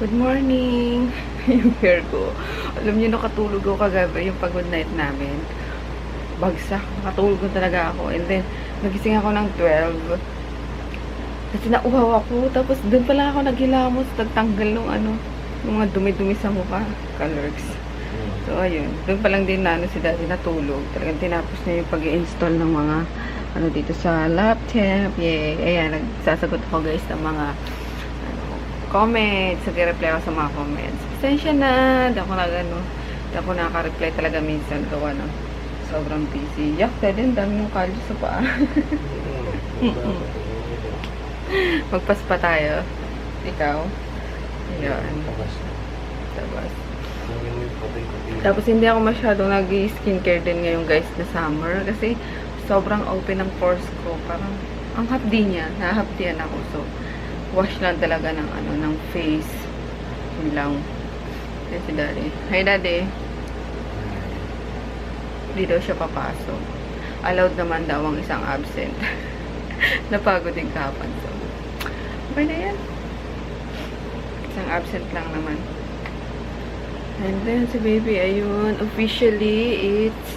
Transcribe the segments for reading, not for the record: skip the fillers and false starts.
Good morning! Yung hair ko. Alam niyo, nakatulog ako kagabi, yung pag-good night namin. Bagsak. Nakatulog na talaga ako. And then, nagising ako ng 12. Kasi nauhaw ako. Tapos, doon pala ako naghilamos. Nagtanggal ng yung mga dumi-dumi sa mukha. Colors. So, ayun. Doon pa lang din na si Daddy natulog. Talagang tinapos niya yung pag-i-install ng mga dito sa laptop. Yay! Ayan, nagsasagot ako guys ng mga comments. Nag-reply ako sa mga comments. Pasensya na. Di ako nakaka-reply talaga minsan. Gawa na. Sobrang busy. Yak, din. Dami yung kalyo sa paa. Magpaspa tayo. Ikaw. Ayan. Tapos hindi ako masyadong nag-skincare din ngayon guys na summer. Kasi sobrang open ng pores ko. Parang ang hapdi niya. Nahapdian ako. So, wash lang talaga ng ng face. Yun lang. Yan si Daddy. Hi Daddy. Hindi daw siya papasok. Allowed naman daw ang isang absent. Napagod din kahapon. So, okay na yan. Isang absent lang naman. And then si baby, ayun. Officially, it's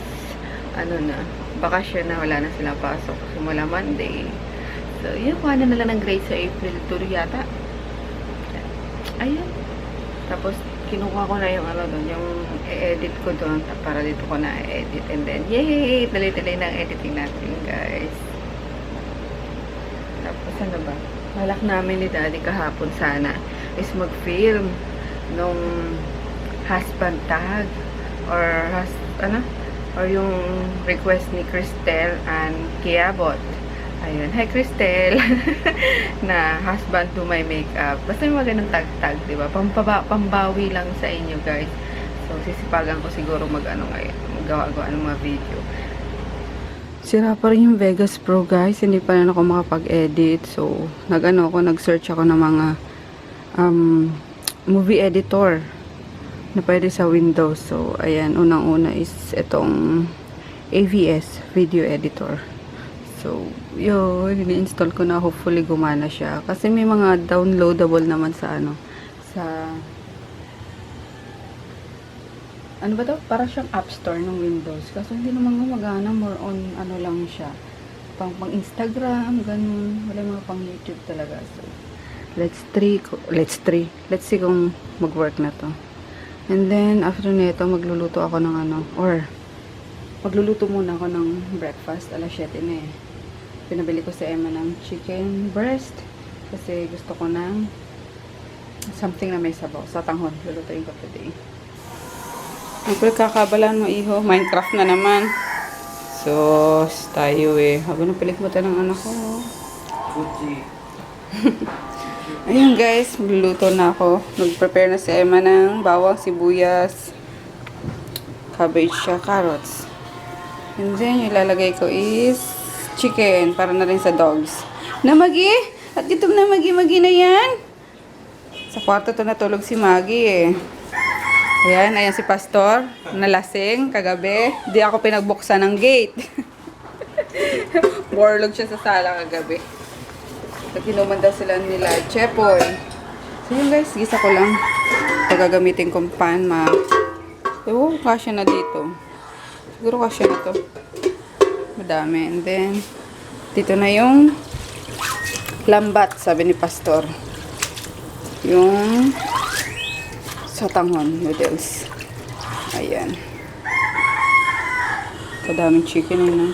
bakasyon na. Wala na silang pasok. Simula Monday. So, yun, kuha na lang ng grade sa April 2 yata. Ayan. Tapos, kinuha ko na yung doon, yung i-edit ko doon para dito ko na i-edit. And then, yay! Dali-dali ng editing natin, guys. Tapos, ano ba? Balak namin ni Daddy kahapon sana is mag-film nung husband tag or yung request ni Cristel and Kiabot. Ayun. Hi, Cristel. Na husband to my makeup. Basta yung mga ganun tag-tag, diba? Pambawi lang sa inyo, guys. So, sisipagan ko siguro ngayon. Magawa-gawa ng mga video. Sira pa rin yung Vegas Pro, guys. Hindi pa rin ako makapag-edit. So, nag-search ako ng mga movie editor na pwede sa Windows. So, ayan. Unang-una is itong AVS Video Editor. So, yun, ini-install ko na, hopefully gumana siya. Kasi may mga downloadable naman sa ano ba to? Para siyang App Store ng Windows. Kasi hindi naman gumagana, more on lang siya. Pang Instagram, ganun. Wala mga pang YouTube talaga. So, let's see kung mag-work na to. And then, after nito, magluluto ako ng magluluto muna ako ng breakfast. Alas 7 na eh. Pinabili ko sa Emma ng chicken breast kasi gusto ko ng something na may sabaw. Sa tanghon. Lulutuin ko today. Ang pagkakabalan mo, iho. Minecraft na naman. So, tayo eh. Habang napilit mo tayo ng anak ko. Ayun guys, magluluto na ako. Nag-prepare na si Emma ng bawang, sibuyas, cabbage, carrots. And then, yung ilalagay ko is chicken, para na rin sa dogs. Na Magi? At gutom na Magi na yan? Sa kwarto to natulog si Magi eh. Ayan si Pastor. Nalasing kagabi. Di ako pinagbuksan ng gate. Borlog siya sa sala kagabi. Nag-inuman daw sila nila Chepoy. So yun guys, gisa ko lang. Pagagamitin kong pan, kasya na dito. Siguro kasya na to. Madami. And then, dito na yung lambat, sabi ni Pastor. Yung sotanghon noodles. Ayan. Kadaming chicken yun.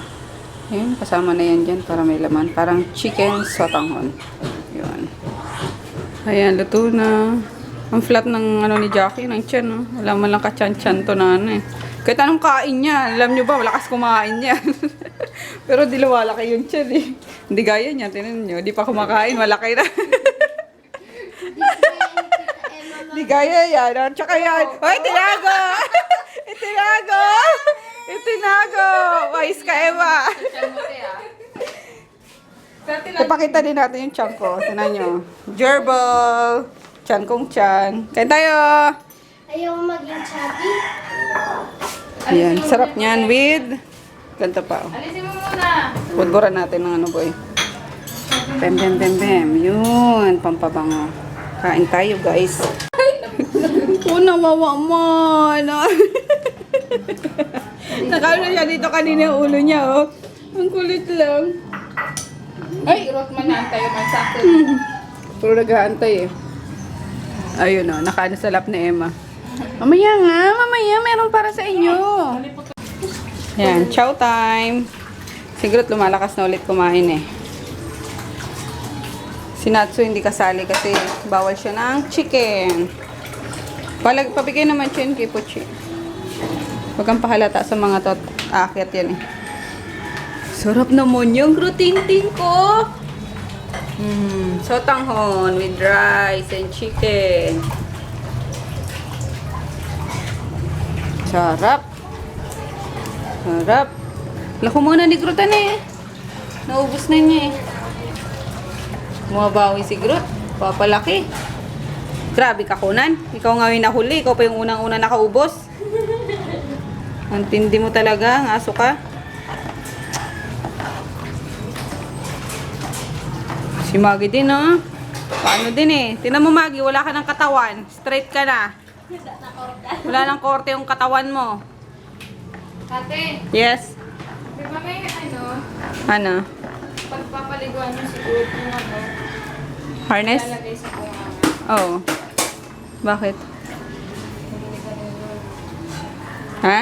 Ayan, kasama na yan dyan para may laman. Parang chicken sotanghon. Ayan. Ayan, luto na. Ang flat ng ni Jackie, ng tiyan, no? Wala man lang ka-chan-chan to na eh. Kahit anong kain niya, alam nyo ba, malakas kumain niya. Pero di lumalaki yung tiyan eh. Hindi gaya niya, tinan nyo. Di pa kumakain, malaki na. Di gaya yan. Tsaka yan. Hoy, tinago! Itinago! Itinago! Wais ka, Eva. Ipakita din natin yung tiyan ko. Tinan nyo. Gerbil. Tiyan kong tiyan. Kain tayo! Ayaw maging chubby. Ayan, sarap niyan with ganito pa. Alisin mo muna. Budburan natin ng boy. Bem. Yun, pampabango. Kain tayo, guys. Oh, nawawa man. Nakano siya dito kanina yung ulo niya, oh. Ang kulit lang. Ay! Irot man na tayo man sa akin. Puro nag-aantay eh. Ayun oh, nakaano sa lap ni Emma. Mamaya nga, mamaya meron para sa inyo. Yan, chow time. Siguro lumalakas na ulit kumain eh. Si Natsu hindi kasali kasi bawal siya ng chicken. Pabigay naman siya yun kay Puchi. Huwag kang pahalata sa mga tot. Aakyat yan eh. Sarap naman yung grutinting ko. Sotanghon with rice and chicken. Sarap. Sarap. Lako muna ni Grutan eh. Naubos na niya eh. Bumabawi si Grut. Papalaki. Grabe ka, Kunan. Ikaw nga yung nahuli. Ikaw pa yung unang-una nakaubos. Ang tindi mo talaga. Ang aso ka. Si Maggie din, oh. Paano din eh. Tinan mo, Maggie. Wala ka ng katawan. Straight ka na. Wala ng korte yung katawan mo. Ate, Yes. di ba may Ano? pagpapaliguan mo siguro kung Harness? lalagay sa bunga. Oo. Bakit? Ha?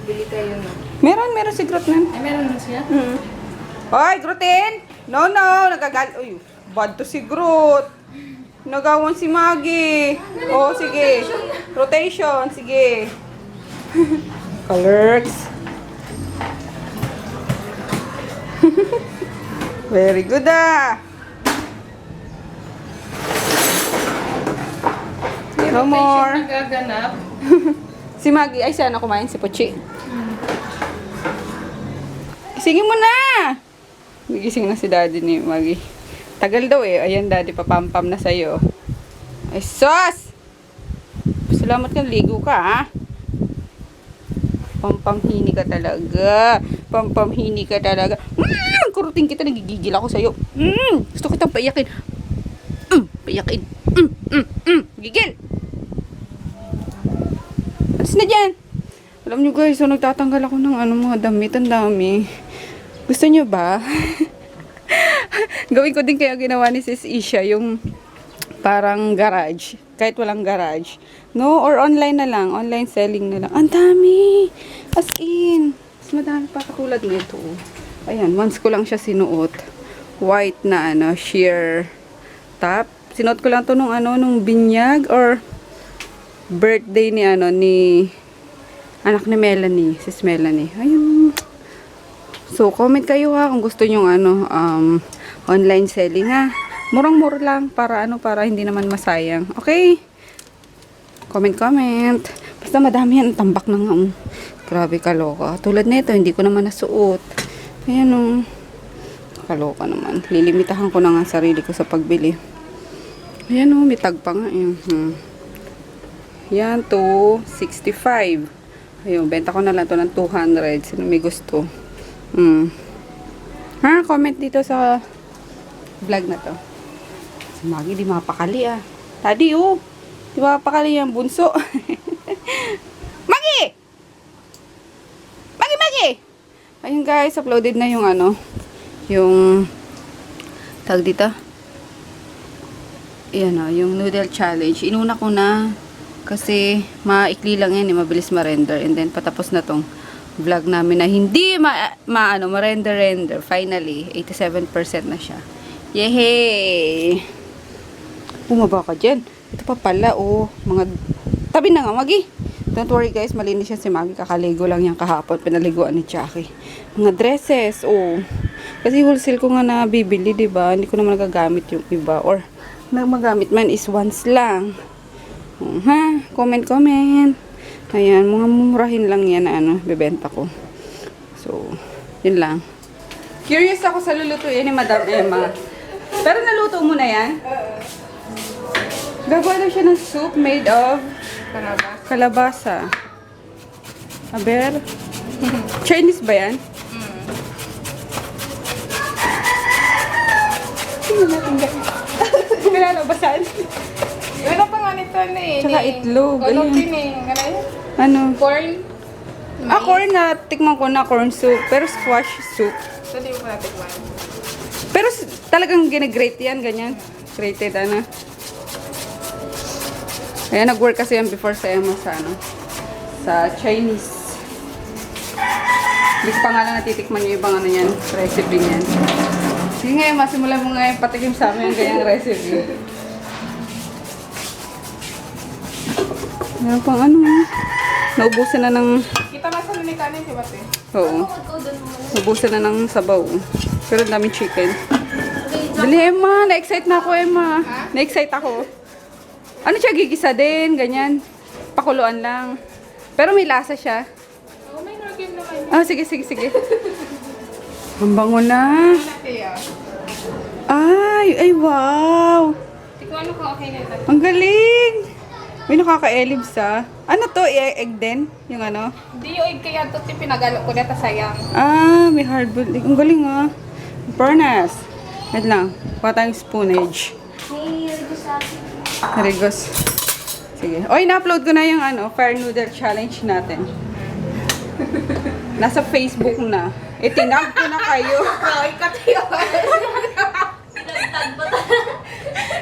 Bili kayo no. Meron si Grut nan. Ay, meron na siya? Hoy, Grutin! No, nagagal. Uy, bad to si Grut. Nagawan si Maggie. Oh, sige. Rotation, sige. Colors. Very good ah. No more. Nagaganap. Si Maggie, ay sana kumain si Puchi. Gisingin mo na! Nagising na si daddy ni Maggie. Tagal daw eh. Ayan daddy, papampam na sa'yo. Ay sus! Salamat ka, ligo ka ha. Pampamhini ka talaga. Pampamhini ka talaga. Kurutin kita, nagigigil ako sa'yo. Gusto kitang paiyakin. Paiyakin. Gigil! Alis na dyan! Alam nyo guys, so nagtatanggal ako ng mga damit. Ang dami. Gusto nyo ba? Gawin ko din kaya ginawa ni Sis Isha, yung parang garage. Kahit walang garage. No? Or online na lang. Online selling na lang. Ang dami! As in. Mas madami pa katulad nito. Ayan, once ko lang siya sinuot. White na sheer top. Sinuot ko lang to nung binyag or birthday ni ni anak ni Melanie, sis Melanie. Ayun. So, comment kayo ha kung gusto nyo online selling ha. Murang-mura lang para hindi naman masayang. Okay? Comment. Basta madami yan, tambak na nga. Grabe kaloka. Tulad nito, hindi ko naman nasuot. Ayan kaloka naman. Lilimitahan ko na nga sarili ko sa pagbili. Ayan may tag pa nga. Yan, 265. Ayun, benta ko na lang to ng 200. Sino may gusto? Comment dito sa vlog na to. Si Maggie, di mapakali ah. Daddy, di mapakali yung bunso. Maggie! Maggie! Ayun guys, uploaded na yung yung tag dito. Ayan yung noodle challenge. Inuna ko na kasi maikli lang yan mabilis ma-render. And then patapos na tong vlog namin na hindi ma-render. Finally, 87% na siya. Yehey! Bumaba ka dyan. Ito pa pala, mga tabi na nga, Maggie. Don't worry guys, malinis siya si Maggie. Kakaligo lang yan kahapon. Pinaliguan ni Jackie. Mga dresses, Kasi wholesale ko nga nabibili, diba? Hindi ko naman nagagamit yung iba. Or, magamit man is once lang. Comment. Ayan, mga murahin lang yan na bebenta ko. So, yun lang. Curious ako sa lulutuin ni Madam Emma. Pero naluto mo na yan? Gagawa daw siya ng soup made of kalabasa. Aber? Chinese ba yan? Tingnan natin guys. Pinalabasan. Meron pa nga nito na eh. Tsaka itlog, ayun. Din eh. Ano yun? Ano? Corn. Corn na, tikman ko na corn soup. Pero squash soup. Ito di mo pa natikman. Pero talagang ginagrate yan, ganyan. Grated, ano. Kaya nag-work kasi yan before sa Emma sa, ano, sa Chinese. Hindi ko pa nga lang natitikman yung ibang ano yan, recipe niyan. Sige nga, Emma, simulan mo nga yung patikim sa amin yung ganyang recipe. Meron pang ano, naubusan na ng... Kita na sa ni kanin, di ba te? Oo. Naubusan na ng sabaw. Pero ang daming chicken. Dali, Emma. Na-excite na ako, Emma. Na-excite ako. Ano siya, gigisa din, ganyan. Pakuluan lang. Pero may lasa siya. Oo, may norgim naman. Sige. Ang bango na. Ay, wow. Tikman mo kung okay na ito. Ang galing. May nakaka-elibs ah. Ano to? Egg din? Yung ano? Hindi yung egg kaya ito pinagalo ko na sayang. May hard-boiled egg. Ang galing ah. Furnace. Wait lang. Kuha tayong spoonage. Rigos. Sige. Oy, na-upload ko na yung ano, Fire Noodle Challenge natin. Nasa Facebook na. Itinag ko na kayo.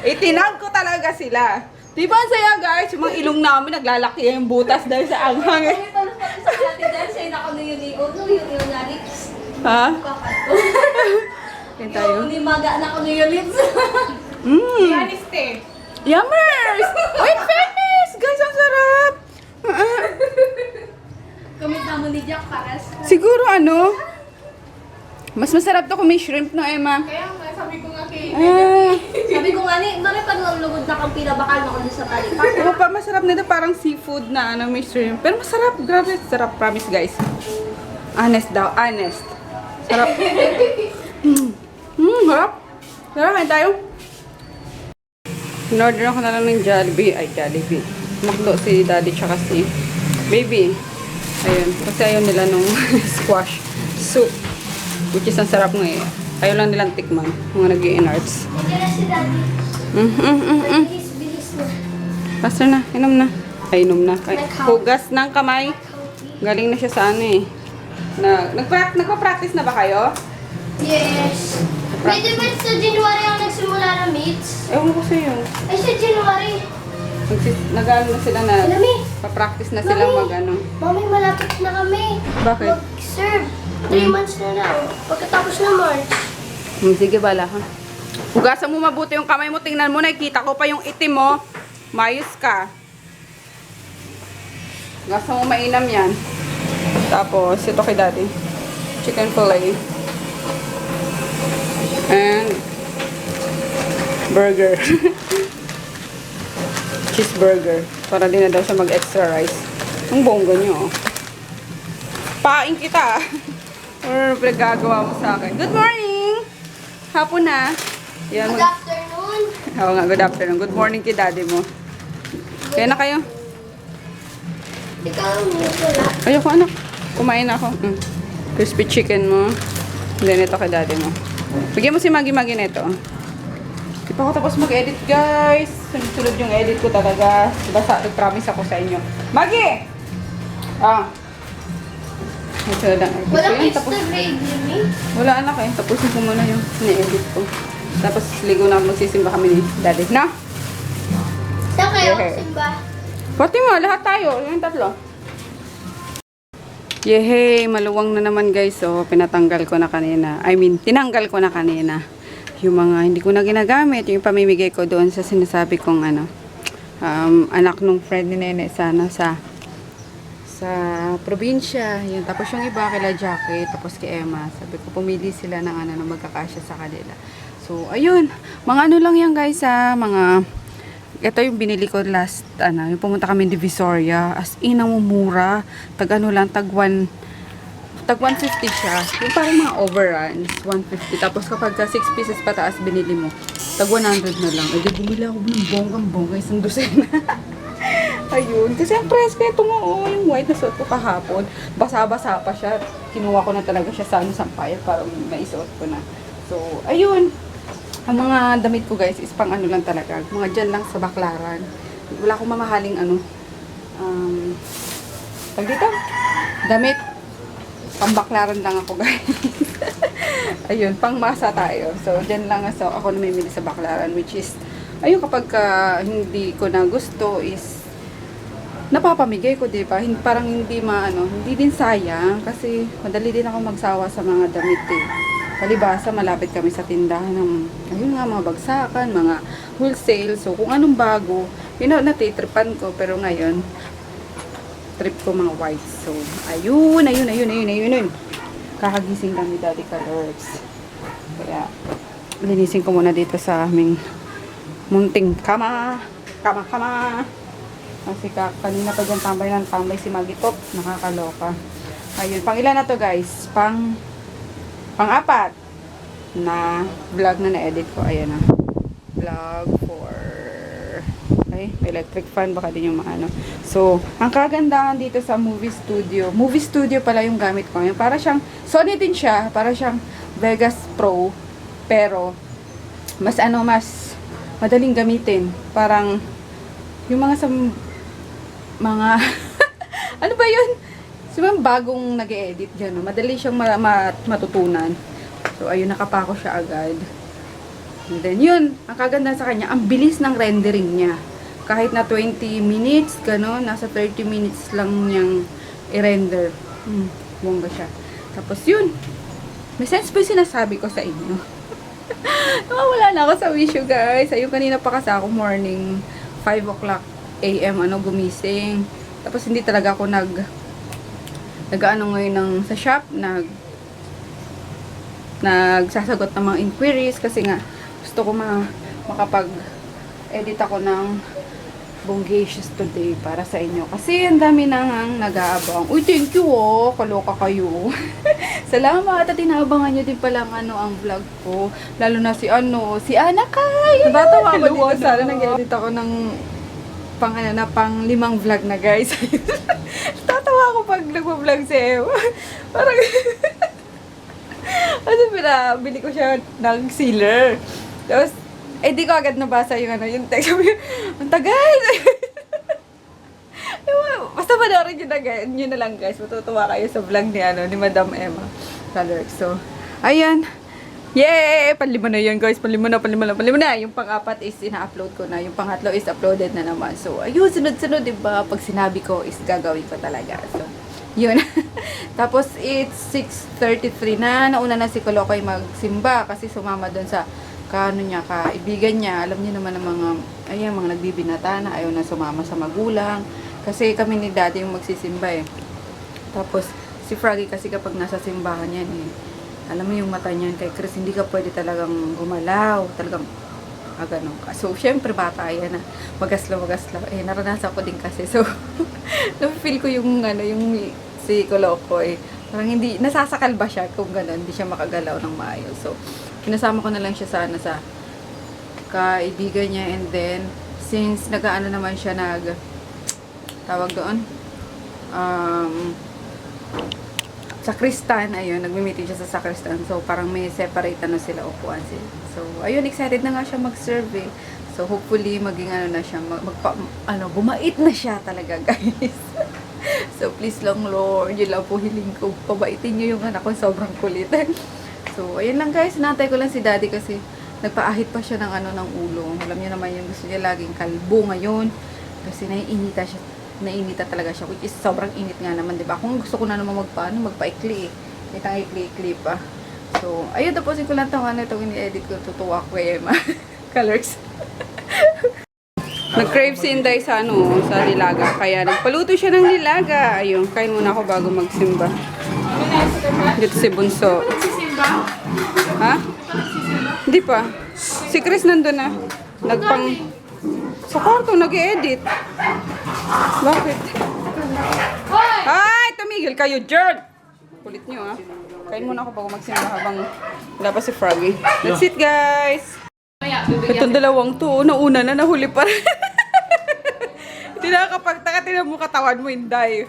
Itinag ko talaga sila. Diba ang saya guys? Yung mga ilong namin naglalaki yung butas dahil sa anghang eh. Ha? Yan tayo. Yanis te. Yummers! Wait, fairness! Guys, ang sarap! Kamit na mo ni Jack Paras. Siguro ano? Mas masarap to kung may shrimp no, Emma. Kaya nga, sabi ko nga kay... Sabi ko nga ni, mara pa nung lugod na kang pinabakal na ko doon sa talipan. Oo pa, masarap nito parang seafood na ano, may shrimp. Pero masarap, grabe, sarap, promise guys. Honest daw, honest. Sarap. Sarap. Sarap, kain tayo. In-order ako na lang ng Jollibee. Ay, Jollibee. Makdo si Daddy tsaka si Baby. Ayun. Kasi ayaw nila nung squash soup. Which is ang sarap nga eh. Ayaw lang nilang tikman. Mga nag-i-inarts. Hindi na si Daddy. Bilis na. Basta na. Inom na. Ay, inom na. Ay, hugas ng kamay. Galing na siya sa ano eh. Nagpa-practice na ba kayo? Yes. Pwede ba sa January ang nagsimula ng meets? Ewan ko sa'yo. Ay, sa January. Nag-ano na sila na. Mami. Pa-practice na silang mag-ano. Mami, malapit na kami. Bakit? Mag-serve. 3 months na lang. Pagkatapos ng March. Sige, bala ka. Hugasan mo mabuti yung kamay mo. Tingnan mo, nakikita ko pa yung itim mo. Mayos ka. Hugasan mo mainam yan. Tapos, ito kay Daddy. Chicken fillet. And burger. Cheeseburger. Para din na daw siya mag-extra rice. Ang bongga niyo, oh. Paing kita, ah. Or pinagagawa mo sa akin. Good morning! Hapon na. Yan. Good afternoon. Oo nga, good afternoon. Good morning kay Daddy mo. Kaya na kayo? Ikaw, wala. Ayoko, anak. Kumain na ako. Crispy chicken mo. Then ito kay Daddy mo. Bigyan mo si Maggie nito. Di pa ako tapos mag-edit, guys. Sunod yung edit ko talaga. Basta nag-promise ako sa inyo. Maggie! Ito lang. Walang Yan, extra grade, Jimmy. Wala anak eh. Tapusin ko muna yung na-edit ko. Tapos ligo na magsisimba kami ni Daddy. Na? Saan kayo Yeah. simba? Pati mo, lahat tayo. Yung tatlo. Yehey, maluwang na naman guys. So, pinatanggal ko na kanina. Tinanggal ko na kanina. Yung mga hindi ko na ginagamit. Yung pamimigay ko doon sa sinasabi kong ano, anak nung friend ni Nene sana sa probinsya. Yun. Tapos yung iba kila Jackie, tapos kay Emma. Sabi ko, pumili sila ng ano na magkakasya sa kanila. So, ayun. Mga ano lang yan guys ha. Ito yung binili ko last, yung pumunta kami in Divisoria. As in, ang mura. Tag 150 siya. Yung parang mga overruns, 150. Tapos kapag ka 6 pieces pataas binili mo, tag 100 na lang. Ay, bumili ako ng bonggang-bongga, isang dosena. Ayun. Kasi ang presko ito nga, yung white na suot ko kahapon. Basa-basa pa siya. Kinuha ko na talaga siya sa sampayan para maisuot ko na. So, ayun. Ang mga damit ko guys is pang ano lang talaga. Mga dyan lang sa Baklaran. Wala akong mamahaling ano. Tag dito. Damit. Pang Baklaran lang ako guys. Ayun, pang masa tayo. So, dyan lang ako namimili sa Baklaran. Which is, ayun kapag hindi ko na gusto is napapamigay ko, diba? Parang hindi hindi din sayang kasi madali din ako magsawa sa mga damit eh. Palibasa, malapit kami sa tindahan ng, ayun nga, mga bagsakan, mga wholesale. So, kung anong bago, natitripan ko. Pero ngayon, trip ko mga white. So, ayun. Kakagising kami, Daddy Colors. Kaya, linisin ko muna dito sa aming munting kama. Kasi kanina pa dyan tambay si Magipop. Nakakaloka. Ayun, pang ilan na to guys? Pang-apat na vlog na na-edit ko. Ayan na. Vlog for... Ay, electric fan. Baka din yung mga So, ang kagandahan dito sa movie studio. Movie studio pala yung gamit ko. Yung para siyang... Sony din siya. Para siyang Vegas Pro. Pero, mas madaling gamitin. Parang, yung mga mga... ano ba yun? So, yung bagong nag-e-edit dyan, madali siyang matutunan. So, ayun, nakapako siya agad. And then, yun, ang kaganda sa kanya, ang bilis ng rendering niya. Kahit na 20 minutes, gano'n, nasa 30 minutes lang niyang i-render. Bongga siya. Tapos, yun. May sense ba yung sinasabi ko sa inyo? Wala na ako sa wish you guys. Ayun, kanina pa kasi ako morning, 5 o'clock AM, gumising. Tapos, hindi talaga ako ngayon sa shop, nagsasagot ng mga inquiries kasi nga gusto ko makapag-edit ako ng Bongacious today para sa inyo. Kasi ang dami nang nag-aabang. Uy, thank you kaloka kayo. Salamat at inaabangan nyo din pala ang vlog ko. Lalo na si Ana Kay. Natatawa ako dito. Sana nag-edit ako ng pang 5 vlog na guys. Tatawa ako pag nagpa-vlog si Ewa. Parang kasi bili ko siya ng sealer. Tapos, di ko agad nabasa yung text. Ang tagal! Basta panoorin nyo na lang guys. Matutuwa kayo sa vlog ni Madam Emma Color. So, ayan. Yay! Panlima na yun guys. Panlima na. Yung pang-apat is ina-upload ko na. Yung pang-atlo is uploaded na naman. So, ayun. Sunod-sunod, diba? Pag sinabi ko is gagawin ko talaga. So, yun. Tapos, it's 6:33 na. Nauna na si Kolokoy magsimba kasi sumama doon sa kaibigan niya. Alam niyo naman ang mga nagbibinata na ayaw na sumama sa magulang. Kasi kami ni Daddy yung magsisimba eh. Tapos, si Froggy kasi kapag nasa simbahan yan alam mo yung mata niyan kay Chris, hindi ka pwede talagang gumalaw. Talagang, gano'n ka. So, syempre bata yan na magaslaw. Naranasan ko din kasi. So, na-feel ko yung si Kolokoy. Parang hindi, nasasakal ba siya kung gano'n, hindi siya makagalaw ng maayos. So, kinasama ko na lang siya sa kaibigan niya. And then, since naman siya tawag doon, sakristan, ayun, nagmi-meeting siya sa sakristan. So, parang may separate sila, upuan sila. So, ayun, excited na nga siya mag-serve. So, hopefully, maging na siya, bumait na siya talaga, guys. So, please lang, Lord, yun lang po hiling ko. Pabaitin niyo yung anak ko, sobrang kulit. So, ayun lang, guys. Nantay ko lang si Daddy kasi nagpaahit pa siya ng ulo. Alam niyo naman yung gusto niya laging kalbo ngayon. Kasi naiinita talaga siya, which is sobrang init nga naman, diba? Kung gusto ko na naman magpaikli may ikli pa. So, ayun, tapusin ko lang itong ini-edit ko, tutuwa ko kay Emma Colors. Nag-crave si Inday sa nilaga, kaya nagpaluto siya ng nilaga. Ayun, kain muna ako bago magsimba. Dito si Bunso. Simba? Ha? Hindi pa. Si Chris nandun na. Sa kwarto, nag-edit. Bakit? Ay, tumigil kayo, Jerd! Kulit nyo, ha? Kain muna ako bago magsimba habang wala pa si Froggy. That's it, guys! Itong dalawang to, nauna na, nahuli pa rin. Hindi nakakapagtaka, tinan mo katawan mo, Inday.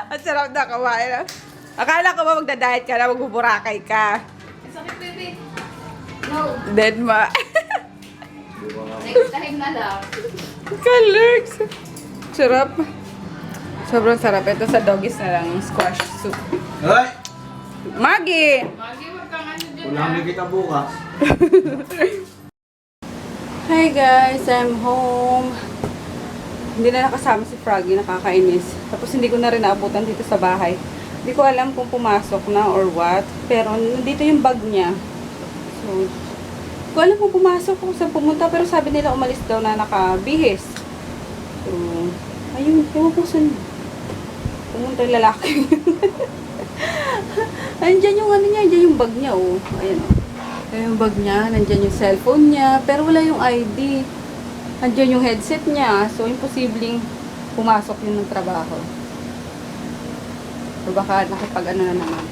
Ang sarap na kawain. Akala ko ba magda-diet ka na, magbuburakay ka. Dead ma. Next time na lang. Kalurks. Sarap. Sobrang sarap. Ito sa doggies na lang squash soup. Hoy! Maggie! Magi, wag kang ano dyan Ulang kita bukas. Hi guys, I'm home. Hindi na nakasama si Froggy, nakakainis. Tapos hindi ko na rin naabutan dito sa bahay. Hindi ko alam kung pumasok na or what. Pero nandito yung bag niya. So, hindi ko alam kung pumasok kung saan pumunta. Pero sabi nila umalis daw na nakabihis. So, ayun, ewan ko saan. Pumunta yung lalaki. Andyan yung ano niya, andyan yung bag niya, oh. Ayan, oh. Ayan yung bag niya, nandyan yung cellphone niya, pero wala yung ID. Andyan yung headset niya, so imposibleng pumasok yun ng trabaho. O baka nakipag ano na naman.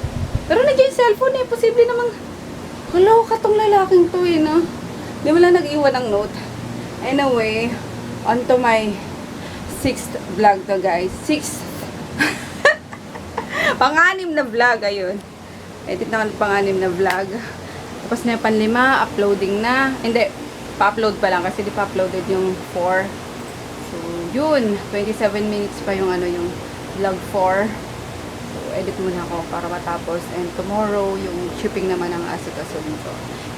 Pero nandiyan yung cellphone eh, posible namang, hello, katong lalaking to eh, no? Di mo lang nag-iwan ng note. Anyway, on to my 6th vlog to guys. 6th. Pang-anim na vlog, ayun. Edit naman pang-anim na vlog. Tapos na yung panlima, uploading na. Hindi, pa-upload pa lang kasi di pa-uploaded yung 4. So, yun. 27 minutes pa yung ano yung vlog 4. So, edit muna ako para matapos. And tomorrow, yung shipping naman ang asikasun ko.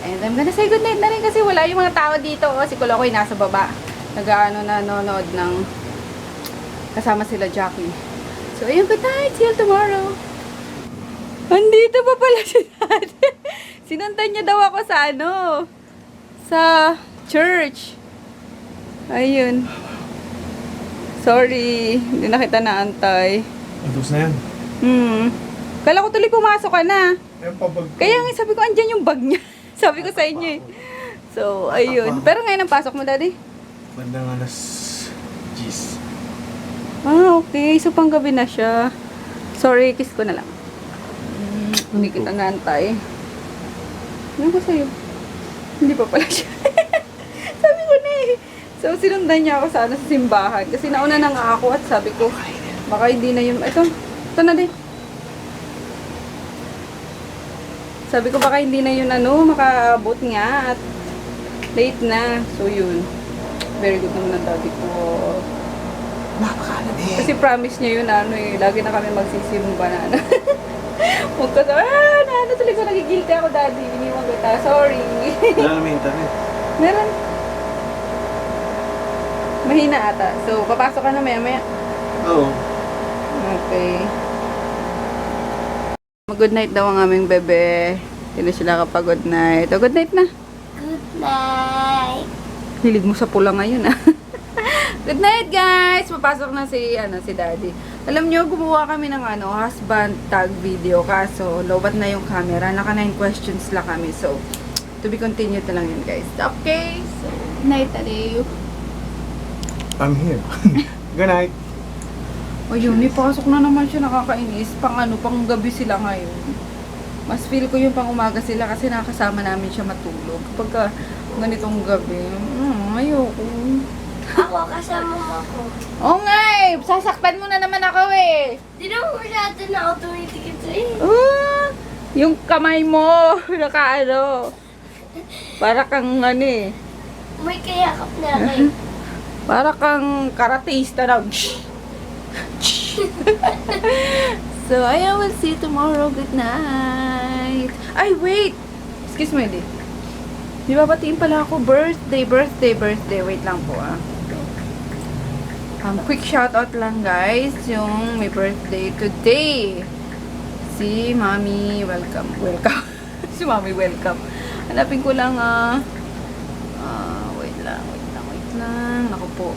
And I'm gonna say goodnight na rin kasi wala yung mga tao dito. Si Kulokoy nasa baba. Nag-ano na nanonood ng kasama sila Jackie. So, ayun, good night. See you tomorrow. Andito pa pala si Daddy. Sinundan niya daw ako sa ano, sa church. Ayun. Sorry, hindi na kita naantay. Tapos na yan. Kala ko tuloy pumasok ka na. Ayun pa bag. Kaya nga sabi ko, andyan yung bag niya. Sabi ko sa inyo eh. So, ayun. Pero ngayon ang pasok mo, Daddy? Bandang alas 10. Ah, okay. So, panggabi na siya. Sorry, kiss ko na lang. Hindi kita naantay. Ano ko sa'yo? Hindi pa pala siya. Sabi ko na eh. So, sinundan niya ako sa simbahan. Kasi nauna na nga ako at sabi ko, baka hindi na yun. Ito na din. Sabi ko, baka hindi na yun makaabot nga at late na. So, yun. Very good naman ang daddy ko. Napakalan eh. Kasi promise niya yun, lagi na kami magsisimba na, Huwag ka sa, tuloy ko nagigilty ako, daddy. Iniwan kita, sorry. Wala naman internet. Meron. Mahina ata. So, papasok ka na maya. Oo. Okay. Mag-good night daw ang aming bebe. Hindi na sila kapag-good night. O, good night na. Good night. Hilig mo sa pula ngayon, Good night, guys! Papasok na si daddy. Alam nyo, gumawa kami ng husband tag video. Kaso, lowbat na yung camera. Naka 9 questions lang kami. So, to be continued na lang yun, guys. Okay? So, night, daddy. I'm here. Good night. O yun, may pasok na naman siya. Nakakainis. Pang gabi sila ngayon. Mas feel ko yung pang umaga sila kasi nakasama namin siya matulog. Kapag ganitong gabi, ayoko. Ako, kasama mo ako. Oo nga eh! Sasaktan mo na naman ako eh! Di naman masyado na ako tumitikit sa'yo. Yung kamay mo, para kang May kayakap na kayo. para kang karatista na. So, I will see you tomorrow. Good night. Ay, wait! Excuse me, di ba batiin pala ako? Birthday. Wait lang po, quick shoutout lang, guys. Yung may birthday today. Si Mami, welcome. Si Mami, welcome. Hanapin ko lang, wait lang. Naku po.